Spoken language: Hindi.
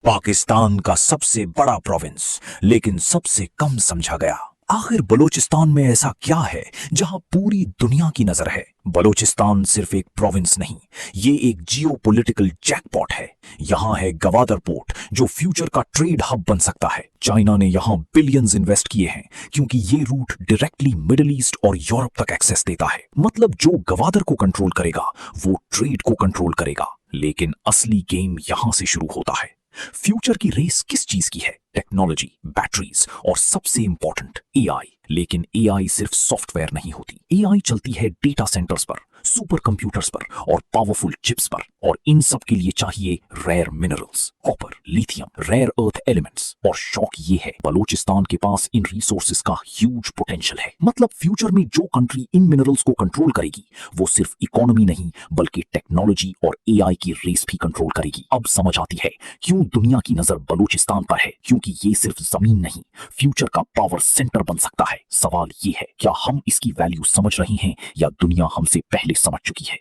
पाकिस्तान का सबसे बड़ा प्रोविंस लेकिन सबसे कम समझा गया। आखिर बलूचिस्तान में ऐसा क्या है जहां पूरी दुनिया की नजर है? बलूचिस्तान सिर्फ एक प्रोविंस नहीं, ये एक जियोपॉलिटिकल जैकपॉट है। यहाँ है गवादर पोर्ट जो फ्यूचर का ट्रेड हब बन सकता है। चाइना ने यहाँ बिलियंस इन्वेस्ट किए हैं क्योंकि ये रूट डायरेक्टली मिडिल ईस्ट और यूरोप तक एक्सेस देता है। मतलब जो गवादर को कंट्रोल करेगा वो ट्रेड को कंट्रोल करेगा। लेकिन असली गेम यहां से शुरू होता है। फ्यूचर की रेस किस चीज की है? टेक्नोलॉजी, बैटरीज और सबसे इंपॉर्टेंट एआई। लेकिन एआई सिर्फ सॉफ्टवेयर नहीं होती। एआई चलती है डेटा सेंटर्स पर, सुपर कंप्यूटर्स पर और पावरफुल चिप्स पर। और इन सब के लिए चाहिए rare minerals, copper, lithium, rare earth elements. और शौक ये है, बलूचिस्तान के पास इन रिसोर्सेज का ह्यूज पोटेंशियल है। मतलब फ्यूचर में जो कंट्री इन मिनरल्स को कंट्रोल करेगी वो सिर्फ इकोनॉमी नहीं बल्कि टेक्नोलॉजी और एआई की रेस भी कंट्रोल करेगी। अब समझ आती है क्यों दुनिया की नजर बलूचिस्तान पर है, क्योंकि ये सिर्फ जमीन नहीं, फ्यूचर का पावर सेंटर बन सकता है। सवाल ये है, क्या हम इसकी वैल्यू समझ रहे हैं या दुनिया हमसे पहले समझ चुकी है?